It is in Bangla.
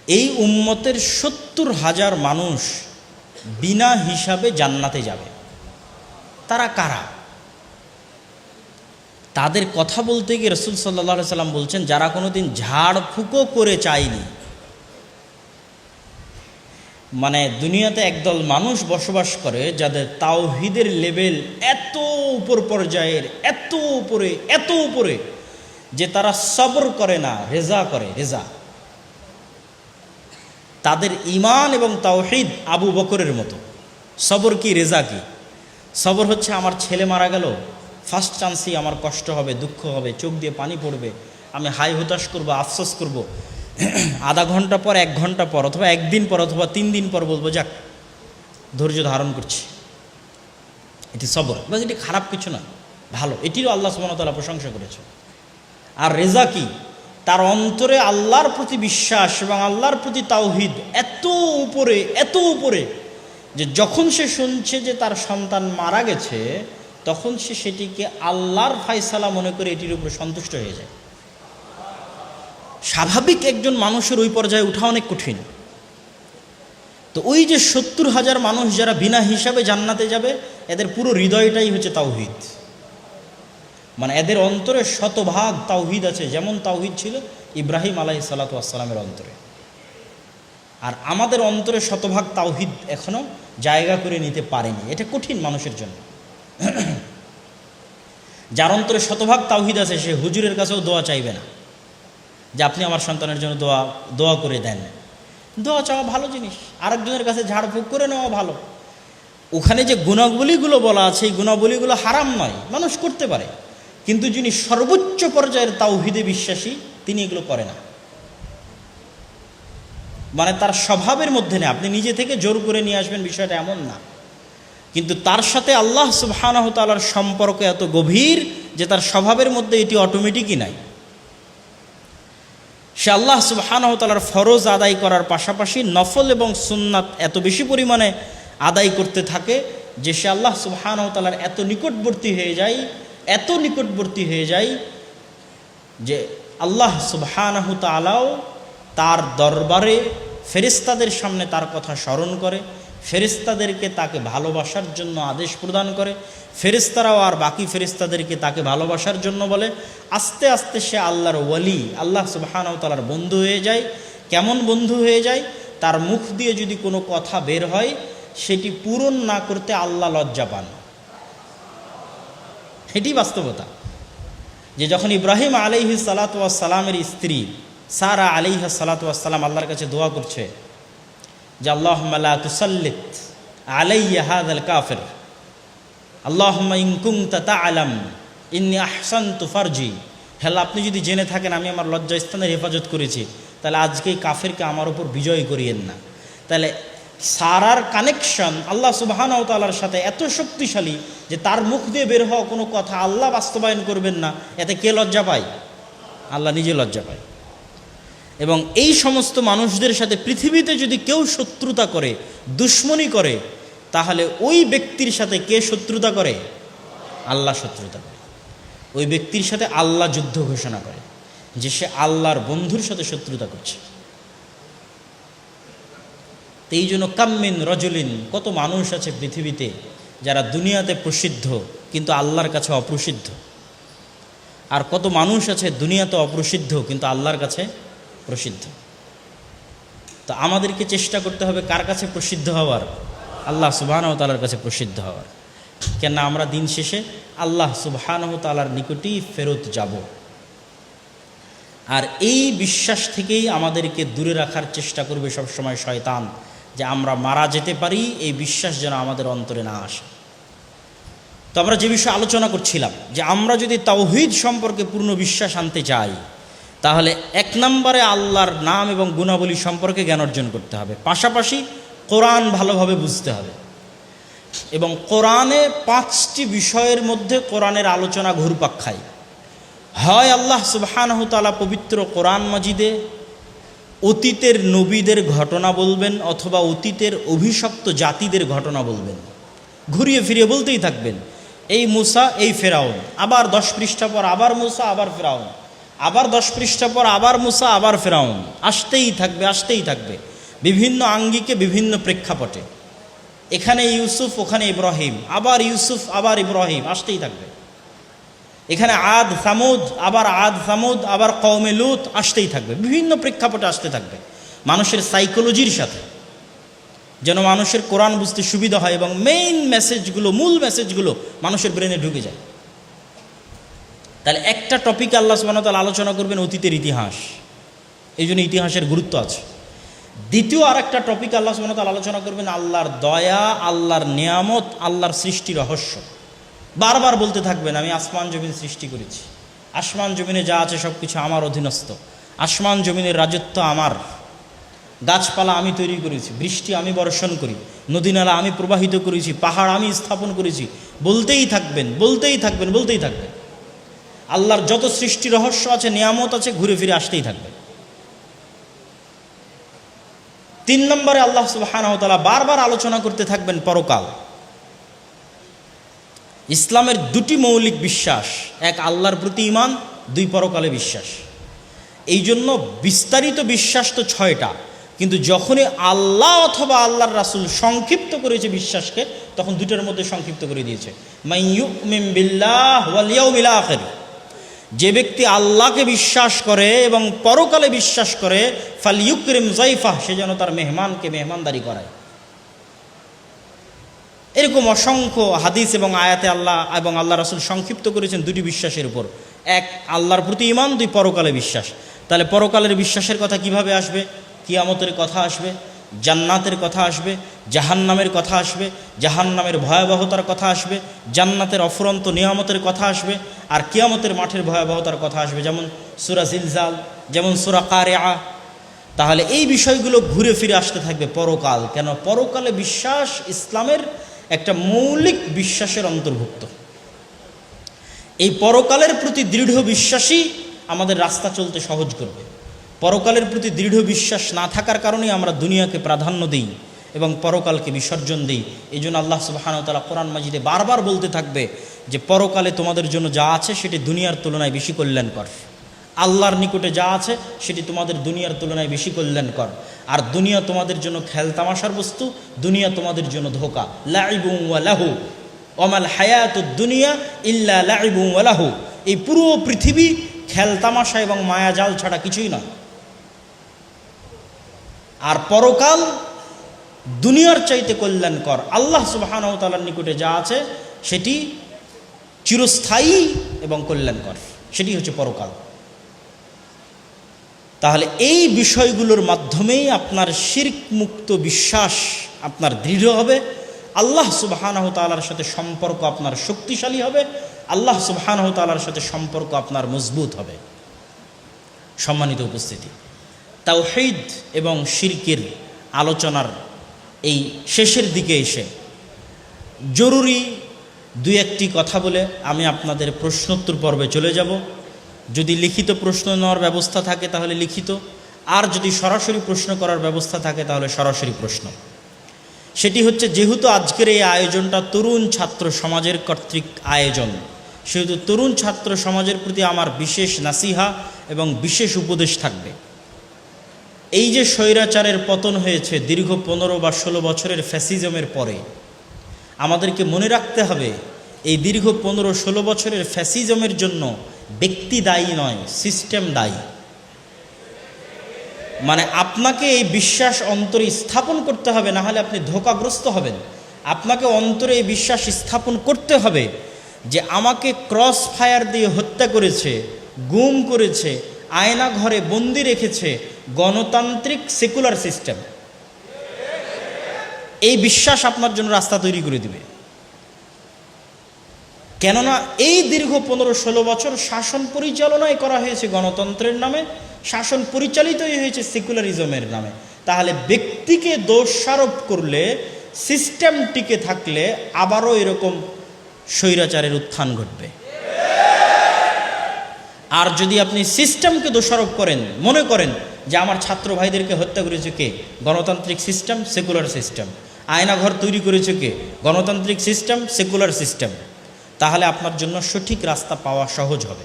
এই উম্মতের ৭০,০০০ মানুষ বিনা হিসাবে জান্নাতে যাবে। তারা কারা? তাদের কথা বলতে গিয়ে রাসূল সাল্লাল্লাহু আলাইহি সাল্লাম বলছেন, যারা কোনোদিন ঝাড়ফুঁকো করে চায়নি। মানে দুনিয়াতে একদল মানুষ বসবাস করে যাদের তাওহীদের লেভেল এত উপর পর্যায়ের, এত উপরে যে তারা সবর করে না, রেজা করে। রেজা, তাদের ঈমান এবং তাওহীদ আবু বকরের মতো। সবর কি, রেজা কি? সবর হচ্ছে আমার ছেলে মারা গেল, ফার্স্ট চান্সেই আমার কষ্ট হবে, দুঃখ হবে, চোখ দিয়ে পানি পড়বে, আমি হাই হতাশ করব, আফসোস করব, আধা ঘন্টা পর, 1 ঘন্টা পর, অথবা 1 দিন পর, অথবা 3 দিন পর বলবো যাক ধৈর্য ধারণ করছি। এটি সবর, বা এটি খারাপ কিছু না, ভালো, এটিরও আল্লাহ সুবহানাহু ওয়া তাআলা প্রশংসা করেছে। আর রেজা কি? তার অন্তরে আল্লাহর প্রতি বিশ্বাস এবং আল্লাহর প্রতি তাওহীদ এত উপরে যে যখন সে শুনছে যে তার সন্তান মারা গেছে, তখন সে সেটিকে আল্লাহর ফায়সালা মনে করে এটির উপরে সন্তুষ্ট হয়ে যায়। স্বাভাবিক একজন মানুষের ওই পর্যায়ে ওঠা অনেক কঠিন। তো ওই যে ৭০,০০০ মানুষ যারা বিনা হিসাবে জান্নাতে যাবে, এদের পুরো হৃদয়টাই হচ্ছে তাওহীদ। মানে এদের অন্তরে 100% তাওহীদ আছে, যেমন তাওহীদ ছিল ইব্রাহিম আলাইহিস সালাতু ওয়াস সালামের অন্তরে। আর আমাদের অন্তরে 100% তাওহীদ এখনো জায়গা করে নিতে পারেনি। এটা কঠিন মানুষের জন্য। যার অন্তরে 100% তাওহীদ আছে, সে হুজুরের কাছেও দোয়া চাইবে না যে আপনি আমার সন্তানের জন্য দোয়া করে দেন। দোয়া চাওয়া ভালো জিনিস, আরেকজনের কাছে ঝাড়ফুঁক করে নেওয়া ভালো। ওখানে যে গুণাবলীগুলো বলা আছে, এই গুণাবলীগুলো হারাম নয়, মানুষ করতে পারে, কিন্তু যিনি সর্বোচ্চ পর্যায়ের তাওহীদে বিশ্বাসী, তিনি এগুলো করে না। মানে তার স্বভাবের মধ্যে নেই, আপনি নিজে থেকে জোর করে নিয়ে আসবেন, বিষয়টা এমন না। কিন্তু তার সাথে আল্লাহ সুবহানাহু ওয়া তাআলার সম্পর্ক এত গভীর যে তার স্বভাবের মধ্যে এটি অটোমেটিকই নাই। সে আল্লাহ সুবহানাহু ওয়া তাআলার ফরজ আদায় করার পাশাপাশি নফল এবং সুন্নাত এত বেশি পরিমাণে আদায় করতে থাকে যে সে আল্লাহ সুবহানাহু ওয়া তাআলার এত নিকটবর্তী হয়ে যায় যে আল্লাহ সুবহানাহু ওয়া তাআলাও তার দরবারে ফেরেশতাদের সামনে তার কথা স্মরণ করে, ফেরেশতাদেরকে তাকে ভালোবাসার জন্য আদেশ প্রদান করে, ফেরেশতারাও আর বাকি ফেরেশতাদেরকে তাকে ভালোবাসার জন্য বলে। আস্তে আস্তে সে আল্লাহর ওয়ালি, আল্লাহ সুবহানাহু ওয়া তাআলার বন্ধু হয়ে যায়। কেমন বন্ধু হয়ে যায়? তার মুখ দিয়ে যদি কোনো কথা বের হয়, সেটি পূরণ না করতে আল্লাহ লজ্জা পান। এটি বাস্তবতা। যে যখন ইব্রাহিম আলাইহিস সালাতু ওয়াস সালামের স্ত্রী সারা আলাইহিস সালাতু ওয়াস সালাম আল্লাহর কাছে দোয়া করছে যে আল্লাহুম্মা লা তুসাল্লিত আলাইয়া হাযাল কাফির, আল্লাহুম্মা ইন কুনতা তা'লাম ইন্নী আহসানতু ফারজি। হে আল্লাহ, আপনি যদি জেনে থাকেন আমি আমার লজ্জাস্থানের হেফাজত করেছি, তাহলে আজকে এই কাফেরকে আমার উপর বিজয় করিয়েন না। তাহলে সারার কানেকশন আল্লাহ সুবহানাহু ওয়া তাআলার সাথে এত শক্তিশালী যে তার মুখ দিয়ে বের হওয়া কোনো কথা আল্লাহ বাস্তবায়ন করবেন না, এতে কে লজ্জা পায়? আল্লাহ নিজে লজ্জা পায়। এবং এই সমস্ত মানুষদের সাথে পৃথিবীতে যদি কেউ শত্রুতা করে, দুশ্মনী করে, তাহলে ওই ব্যক্তির সাথে কে শত্রুতা করে? আল্লাহ শত্রুতা করে। ওই ব্যক্তির সাথে আল্লাহ যুদ্ধ ঘোষণা করে যে সে আল্লাহর বন্ধুর সাথে শত্রুতা করছে। তো এই জন্য কাম্মিন রজুলিন, কত মানুষ আছে পৃথিবীতে যারা দুনিয়াতে প্রসিদ্ধ কিন্তু আল্লাহর কাছে অপ্রসিদ্ধ, আর কত মানুষ আছে দুনিয়াতে অপ্রসিদ্ধ কিন্তু আল্লাহর কাছে প্রসিদ্ধ। তো আমাদেরকে চেষ্টা করতে হবে কার কাছে প্রসিদ্ধ হওয়ার? আল্লাহ সুবহানাহু ওয়া তাআলার কাছে প্রসিদ্ধ হওয়ার। কেন আমরা দিন শেষে আল্লাহ সুবহানাহু ওয়া তাআলার নিকটেই ফেরত যাব। আর এই বিশ্বাস থেকেই আমাদেরকে দূরে রাখার চেষ্টা করবে সবসময় শয়তান, যে আমরা মারা যেতে পারি, এই বিশ্বাস যেন আমাদের অন্তরে না আসে। তো আমরা যে বিষয়ে আলোচনা করছিলাম যে আমরা যদি তাওহীদ সম্পর্কে পূর্ণ বিশ্বাস আনতে চাই, তাহলে 1 নম্বরে আল্লাহর নাম এবং গুণাবলী সম্পর্কে জ্ঞান অর্জন করতে হবে, পাশাপাশি কোরআন ভালোভাবে বুঝতে হবে। এবং কোরআনে 5টি বিষয়ের মধ্যে কোরআনের আলোচনা ঘুরপাক খায়। হয় আল্লাহ সুবহানাহু ওয়া তাআলা পবিত্র কোরআন মাজিদে অতীতের নবীদের ঘটনা বলবেন, অথবা অতীতের অভিশপ্ত জাতিদের ঘটনা বলবেন। ঘুরিয়ে ফিরিয়ে বলতেই থাকবেন, এই মূসা, এই ফেরাউন, আবার 10 পৃষ্ঠা পর আবার মূসা, আবার ফেরাউন, আবার 10 পৃষ্ঠা পর আবার মুসা, আবার ফেরাউন, আসতেই থাকবে আসতেই থাকবে, বিভিন্ন আঙ্গিকে বিভিন্ন প্রেক্ষাপটে। এখানে ইউসুফ, ওখানে ইব্রাহিম, আবার ইউসুফ আবার ইব্রাহিম, আসতেই থাকবে। এখানে আদ সামুদ, আবার আদ সামুদ, আবার কওমে লূত, আসতেই থাকবে, বিভিন্ন প্রেক্ষাপটে আসতে থাকবে মানুষের সাইকোলজির সাথে, যেন মানুষের কোরআন বুঝতে সুবিধা হয় এবং মেইন মেসেজগুলো, মূল মেসেজগুলো মানুষের ব্রেনে ঢুকে যায়। তাহলে একটা টপিকে আল্লাহ সুবহানাহু ওয়া তাআলা আলোচনা করবেন অতীতের ইতিহাস, এই জন্য ইতিহাসের গুরুত্ব আছে। দ্বিতীয় আর একটা টপিক আল্লাহ সুবহানাহু ওয়া তাআলা আলোচনা করবেন আল্লাহর দয়া, আল্লাহর নিয়ামত, আল্লাহর সৃষ্টি রহস্য। বারবার বলতে থাকবেন আমি আসমান জমিন সৃষ্টি করেছি, আসমান জমিনে যা আছে সব কিছু আমার অধীনস্থ, আসমান জমিনের রাজত্ব আমার, গাছপালা আমি তৈরি করেছি, বৃষ্টি আমি বর্ষণ করি, নদী নালা আমি প্রবাহিত করেছি, পাহাড় আমি স্থাপন করেছি। বলতেই থাকবেন বলতেই থাকবেন বলতেই থাকবেন। আল্লাহর যত সৃষ্টি রহস্য আছে, নিয়ামত আছে, ঘুরে ফিরে আসতেই থাকবে। 3 নম্বরে আল্লাহ সুবহানাহু ওয়া তাআলা বারবার আলোচনা করতে থাকবেন পরকাল। ইসলামের 2টি মৌলিক বিশ্বাস, এক আল্লাহর প্রতি ঈমান, 2 পরকালে বিশ্বাস। এই জন্য বিস্তারিত বিশ্বাস তো 6টা, কিন্তু যখনই আল্লাহ অথবা আল্লাহর রাসূল সংক্ষিপ্ত করেছে বিশ্বাসকে, তখন 2টার মধ্যে সংক্ষিপ্ত করে দিয়েছে। মান ইউমিন বিল্লাহ ওয়াল ইয়াউমিল আখির, যে ব্যক্তি আল্লাহকে বিশ্বাস করে এবং পরকালে বিশ্বাস করে, ফালইউকরিম যায়ফাহ, সে যেন তার মেহমানকে মেহমানদারি করায়। এরকম অসংখ্য হাদিস এবং আয়াতে আল্লাহ এবং আল্লাহ রাসূল সংক্ষিপ্ত করেছেন 2টি বিশ্বাসের উপর, এক আল্লাহর প্রতি ঈমান, 2 পরকালে বিশ্বাস। তাহলে পরকালের বিশ্বাসের কথা কিভাবে আসবে? কিয়ামতের কথা আসবে, জান্নাতের কথা আসবে, জাহান্নামের কথা আসবে, জাহান্নামের ভয়াবহতার কথা আসবে, জান্নাতের অফুরন্ত নিয়ামতের কথা আসবে, আর কিয়ামতের মাঠের ভয়াবহতার কথা আসবে, যেমন সূরা জিলজাল, যেমন সূরা কারিআ। তাহলে এই বিষয়গুলো ঘুরে ফিরে আসতে থাকবে পরকাল। কেন? পরকালে বিশ্বাস ইসলামের একটা মৌলিক বিশ্বাসের অন্তর্ভুক্ত। এই পরকালের প্রতি দৃঢ় বিশ্বাসই আমাদের রাস্তা চলতে সহজ করবে। পরকালের প্রতি দৃঢ় বিশ্বাস না থাকার কারণেই আমরা দুনিয়াকে প্রাধান্য দিই এবং পরকালকে বিসর্জন দিই। এই জন্য আল্লাহ সুবহানাহু ওয়া তাআলা কোরআন মাজিদে বারবার বলতে থাকবে যে পরকালে তোমাদের জন্য যা আছে সেটি দুনিয়ার তুলনায় বেশি কল্যাণকর। আল্লাহর নিকটে যা আছে সেটি তোমাদের দুনিয়ার তুলনায় বেশি কল্যাণকর। আর দুনিয়া তোমাদের জন্য খেলতামাশার বস্তু, দুনিয়া তোমাদের জন্য ধোঁকা। লাইবুন ওয়া লাহু ওয়ামাল হায়াতুদ দুনিয়া ইল্লা লাইবুন ওয়া লাহু, এই পুরো পৃথিবী খেলতামাশা এবং মায়াজাল ছাড়া কিছুই নয়। আর পরকাল দুনিয়ার চাইতে কল্যাণকর। আল্লাহ সুবহানাহু ওয়া তাআলার নিকটে যা আছে সেটি চিরস্থায়ী এবং কল্যাণকর, সেটি হচ্ছে পরকাল। তাহলে এই বিষয়গুলোর মাধ্যমেই আপনার শিরক মুক্ত বিশ্বাস আপনার দৃঢ় হবে, আল্লাহ সুবহানাহু ওয়া তাআলার সাথে সম্পর্ক আপনার শক্তিশালী হবে, আল্লাহ সুবহানাহু ওয়া তাআলার সাথে সম্পর্ক আপনার মজবুত হবে। সম্মানিত উপস্থিতি, তাওহীদ এবং শিরকের আলোচনার এই শেষের দিকে এসে জরুরি 2-1টি কথা বলে আমি আপনাদের প্রশ্নোত্তর পর্বে চলে যাব। যদি লিখিত প্রশ্ন নেওয়ার ব্যবস্থা থাকে তাহলে লিখিত, আর যদি সরাসরি প্রশ্ন করার ব্যবস্থা থাকে তাহলে সরাসরি প্রশ্ন। সেটি হচ্ছে, যেহেতু আজকের এই আয়োজনটা তরুণ ছাত্র সমাজের কর্তৃক আয়োজন, সেহেতু তরুণ ছাত্র সমাজের প্রতি আমার বিশেষ নাসিহা এবং বিশেষ উপদেশ থাকবে। এই যে স্বৈরাচারের পতন হয়েছে দীর্ঘ 15 বা 16 বছরের ফ্যাসিজমের পরে, আমাদেরকে মনে রাখতে হবে এই দীর্ঘ 15-16 বছরের ফ্যাসিজমের জন্য ব্যক্তি দায়ী নয়, সিস্টেম দায়ী। মানে আপনাকে এই বিশ্বাস অন্তরে স্থাপন করতে হবে, না হলে আপনি ধোঁকাগ্রস্ত হবেন। আপনাকে অন্তরে এই বিশ্বাস স্থাপন করতে হবে যে আমাকে ক্রস ফায়ার দিয়ে হত্যা করেছে, গুম করেছে, আয়না ঘরে বন্দি রেখেছে গণতান্ত্রিক সেকুলার সিস্টেম। এই বিশ্বাস আপনার জন্য রাস্তা তৈরি করে দিবে। কেননা এই দীর্ঘ 15-16 বছর শাসন পরিচালনাই করা হয়েছে গণতন্ত্রের নামে, শাসন পরিচালিতই হয়েছে সেকুলারিজমের নামে। তাহলে ব্যক্তিকে দোষারোপ করলে, সিস্টেম টিকে থাকলে আবারও এরকম স্বৈরাচারের উত্থান ঘটবে। আর যদি আপনি সিস্টেমকে দোষারোপ করেন, মনে করেন যে আমার ছাত্র ভাইদেরকে হত্যা করেছে কে? গণতান্ত্রিক সিস্টেম, সেকুলার সিস্টেম। আয়নাঘর তৈরি করেছে কে? গণতান্ত্রিক সিস্টেম, সেকুলার সিস্টেম। তাহলে আপনার জন্য সঠিক রাস্তা পাওয়া সহজ হবে।